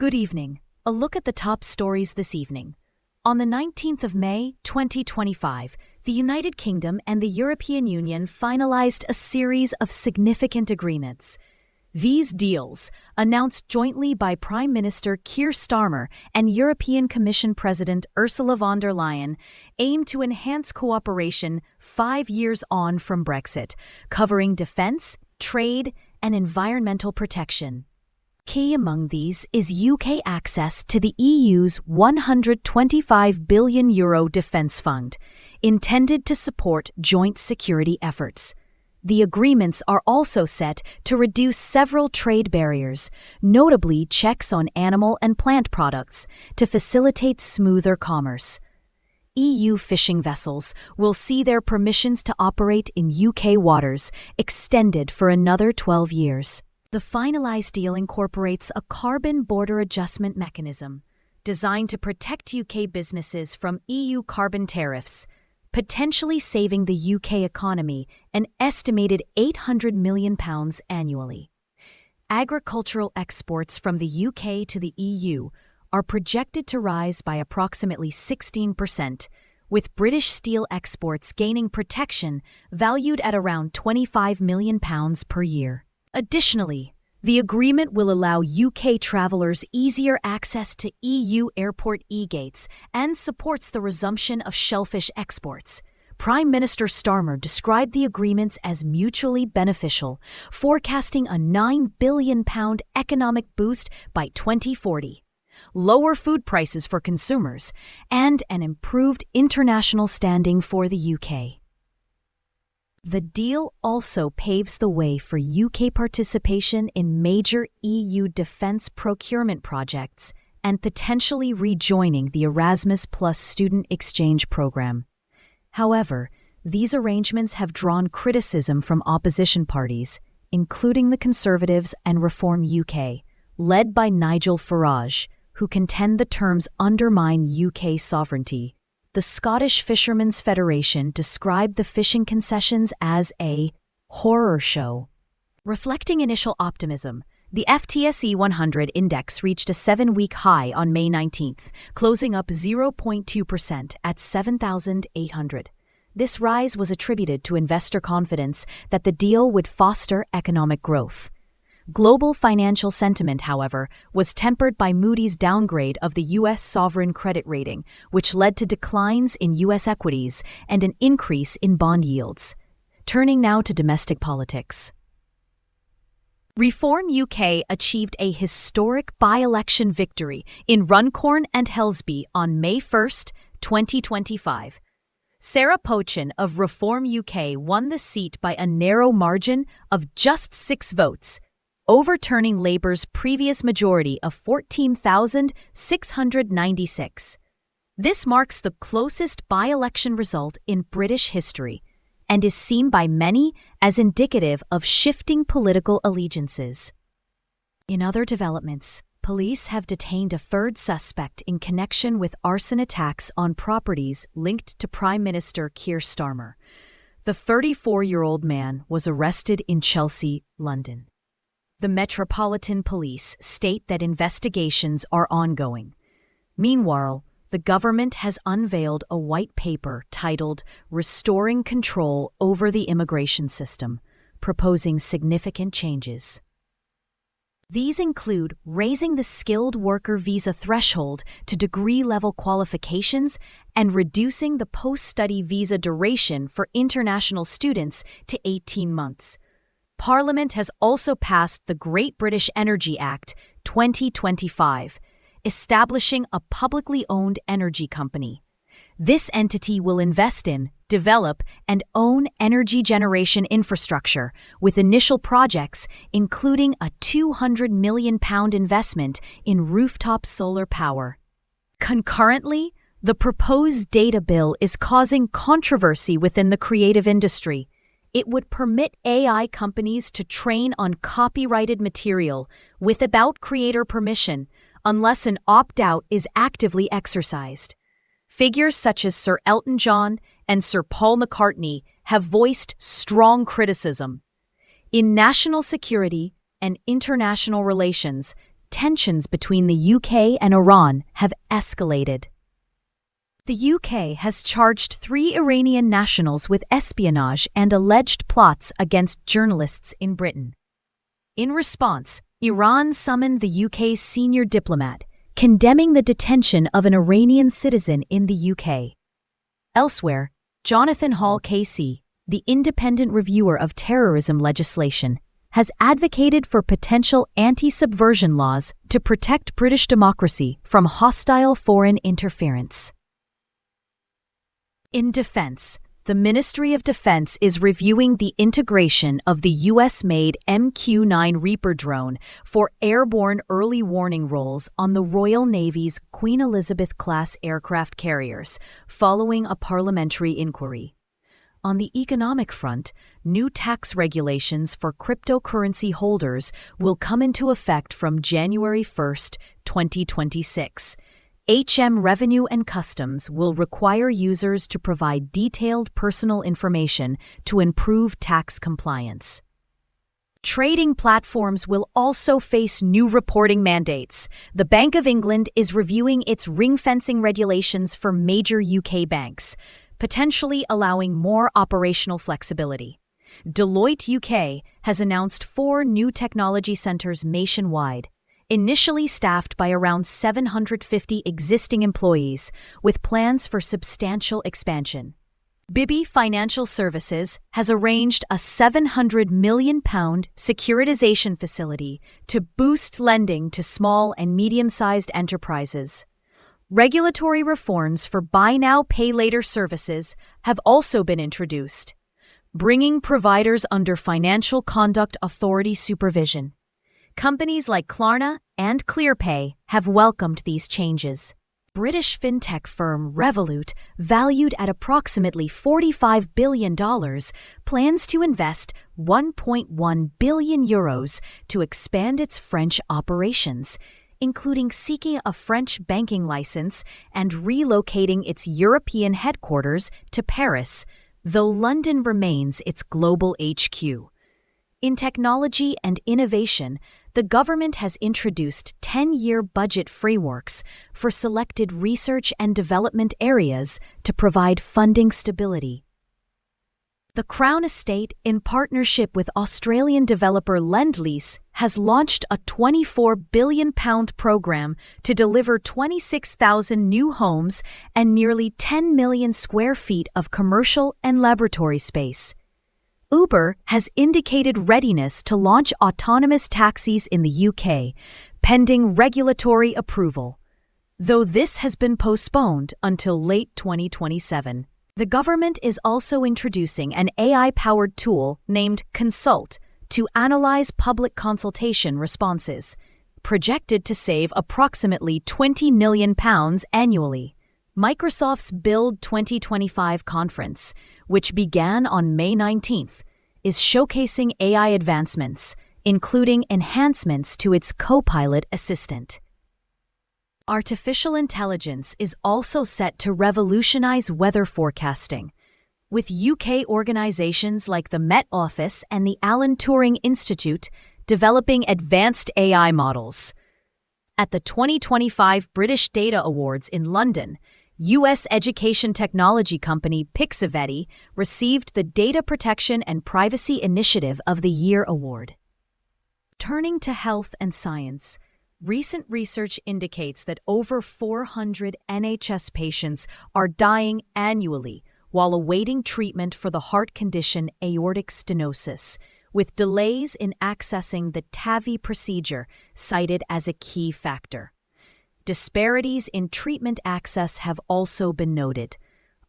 Good evening. A look at the top stories this evening. On the 19th of May, 2025, the United Kingdom and the European Union finalized a series of significant agreements. These deals, announced jointly by Prime Minister Keir Starmer and European Commission President Ursula von der Leyen, aim to enhance cooperation 5 years on from Brexit, covering defence, trade, and environmental protection. Key among these is UK access to the EU's €125 billion defence fund, intended to support joint security efforts. The agreements are also set to reduce several trade barriers, notably checks on animal and plant products, to facilitate smoother commerce. EU fishing vessels will see their permissions to operate in UK waters extended for another 12 years. The finalized deal incorporates a carbon border adjustment mechanism designed to protect UK businesses from EU carbon tariffs, potentially saving the UK economy an estimated £800 million annually. Agricultural exports from the UK to the EU are projected to rise by approximately 16%, with British steel exports gaining protection valued at around £25 million per year. Additionally, the agreement will allow UK travellers easier access to EU airport e-gates and supports the resumption of shellfish exports. Prime Minister Starmer described the agreements as mutually beneficial, forecasting a £9 billion economic boost by 2040, lower food prices for consumers, and an improved international standing for the UK. The deal also paves the way for UK participation in major EU defence procurement projects and potentially rejoining the Erasmus Plus student exchange program. However, these arrangements have drawn criticism from opposition parties, including the Conservatives and Reform UK, led by Nigel Farage, who contend the terms undermine UK sovereignty. The Scottish Fishermen's Federation described the fishing concessions as a horror show. Reflecting initial optimism, the FTSE 100 index reached a 7-week high on May 19th, closing up 0.2% at 7,800. This rise was attributed to investor confidence that the deal would foster economic growth. Global financial sentiment, however, was tempered by Moody's downgrade of the U.S. sovereign credit rating, which led to declines in U.S. equities and an increase in bond yields. Turning now to domestic politics. Reform UK achieved a historic by-election victory in Runcorn and Helsby on May 1, 2025. Sarah Pochin of Reform UK won the seat by a narrow margin of just 6 votes, overturning Labour's previous majority of 14,696. This marks the closest by-election result in British history and is seen by many as indicative of shifting political allegiances. In other developments, police have detained a third suspect in connection with arson attacks on properties linked to Prime Minister Keir Starmer. The 34-year-old man was arrested in Chelsea, London. The Metropolitan Police state that investigations are ongoing. Meanwhile, the government has unveiled a white paper titled Restoring Control over the Immigration System, proposing significant changes. These include raising the skilled worker visa threshold to degree-level qualifications and reducing the post-study visa duration for international students to 18 months. Parliament has also passed the Great British Energy Act 2025, establishing a publicly owned energy company. This entity will invest in, develop, and own energy generation infrastructure, with initial projects including a £200 million investment in rooftop solar power. Concurrently, the proposed data bill is causing controversy within the creative industry. It would permit AI companies to train on copyrighted material without creator permission unless an opt-out is actively exercised. Figures such as Sir Elton John and Sir Paul McCartney have voiced strong criticism. In national security and international relations, tensions between the UK and Iran have escalated. The UK has charged 3 Iranian nationals with espionage and alleged plots against journalists in Britain. In response, Iran summoned the UK's senior diplomat, condemning the detention of an Iranian citizen in the UK. Elsewhere, Jonathan Hall KC, the independent reviewer of terrorism legislation, has advocated for potential anti-subversion laws to protect British democracy from hostile foreign interference. In defense, the Ministry of Defense is reviewing the integration of the US-made MQ-9 Reaper drone for airborne early warning roles on the Royal Navy's Queen Elizabeth-class aircraft carriers, following a parliamentary inquiry. On the economic front, new tax regulations for cryptocurrency holders will come into effect from January 1, 2026. Revenue and Customs will require users to provide detailed personal information to improve tax compliance. Trading platforms will also face new reporting mandates. The Bank of England is reviewing its ring-fencing regulations for major UK banks, potentially allowing more operational flexibility. Deloitte UK has announced 4 new technology centers nationwide, initially staffed by around 750 existing employees, with plans for substantial expansion. Bibby Financial Services has arranged a £700 million securitization facility to boost lending to small and medium-sized enterprises. Regulatory reforms for buy now, pay later services have also been introduced, bringing providers under Financial Conduct Authority supervision. Companies like Klarna and ClearPay have welcomed these changes. British fintech firm Revolut, valued at approximately $45 billion, plans to invest €1.1 billion to expand its French operations, including seeking a French banking license and relocating its European headquarters to Paris, though London remains its global HQ. In technology and innovation, the government has introduced 10-year budget frameworks for selected research and development areas to provide funding stability. The Crown Estate, in partnership with Australian developer Lendlease, has launched a £24 billion program to deliver 26,000 new homes and nearly 10 million square feet of commercial and laboratory space. Uber has indicated readiness to launch autonomous taxis in the UK, pending regulatory approval, though this has been postponed until late 2027. The government is also introducing an AI-powered tool named Consult to analyze public consultation responses, projected to save approximately £20 million annually. Microsoft's Build 2025 conference, which began on May 19th, is showcasing AI advancements, including enhancements to its Copilot assistant. Artificial intelligence is also set to revolutionize weather forecasting, with UK organizations like the Met Office and the Alan Turing Institute developing advanced AI models. At the 2025 British Data Awards in London, U.S. education technology company Pixavetti received the Data Protection and Privacy Initiative of the Year award. Turning to health and science, recent research indicates that over 400 NHS patients are dying annually while awaiting treatment for the heart condition aortic stenosis, with delays in accessing the TAVI procedure cited as a key factor. Disparities in treatment access have also been noted.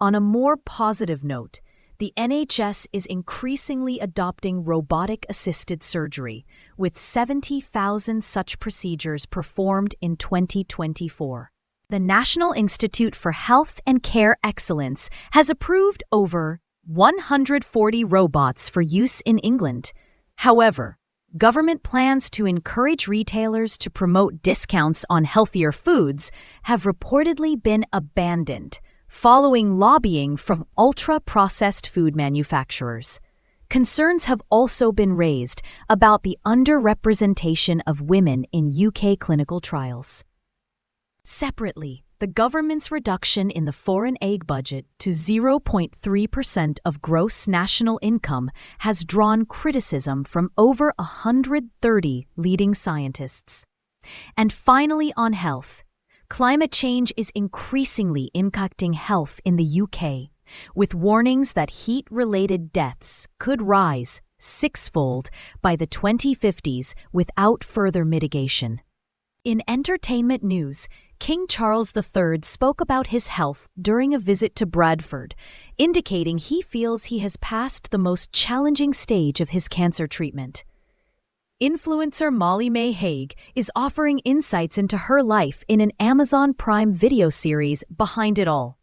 On a more positive note, the NHS is increasingly adopting robotic-assisted surgery, with 70,000 such procedures performed in 2024. The National Institute for Health and Care Excellence has approved over 140 robots for use in England. However, government plans to encourage retailers to promote discounts on healthier foods have reportedly been abandoned, following lobbying from ultra-processed food manufacturers. concerns have also been raised about the underrepresentation of women in UK clinical trials. Separately, the government's reduction in the foreign aid budget to 0.3% of gross national income has drawn criticism from over 130 leading scientists. And finally, on health. Climate change is increasingly impacting health in the UK, with warnings that heat-related deaths could rise sixfold by the 2050s without further mitigation. In entertainment news, King Charles III spoke about his health during a visit to Bradford, indicating he feels he has passed the most challenging stage of his cancer treatment. Influencer Molly May Hague is offering insights into her life in an Amazon Prime Video series, Behind It All.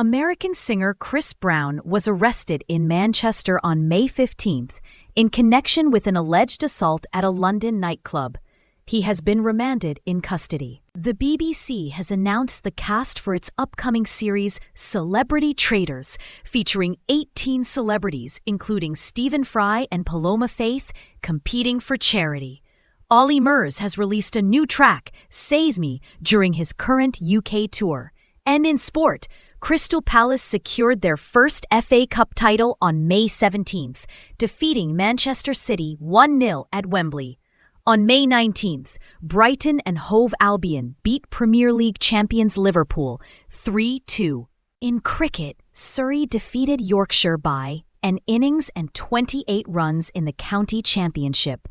American singer Chris Brown was arrested in Manchester on May 15th in connection with an alleged assault at a London nightclub. He has been remanded in custody. The BBC has announced the cast for its upcoming series Celebrity Traitors, featuring 18 celebrities, including Stephen Fry and Paloma Faith, competing for charity. Ollie Murs has released a new track, Says Me, during his current UK tour. And in sport, Crystal Palace secured their first FA Cup title on May 17th, defeating Manchester City 1-0 at Wembley. On May 19th, Brighton and Hove Albion beat Premier League champions Liverpool 3-2. In cricket, Surrey defeated Yorkshire by an innings and 28 runs in the county championship.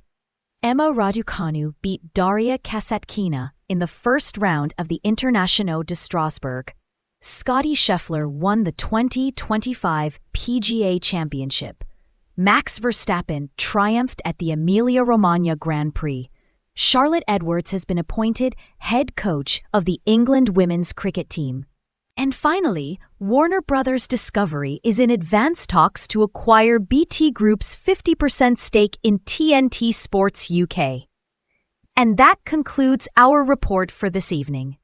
Emma Raducanu beat Daria Kasatkina in the first round of the International de Strasbourg. Scottie Scheffler won the 2025 PGA Championship. Max Verstappen triumphed at the Emilia-Romagna Grand Prix. Charlotte Edwards has been appointed head coach of the England women's cricket team. And finally, Warner Bros. Discovery is in advanced talks to acquire BT Group's 50% stake in TNT Sports UK. And that concludes our report for this evening.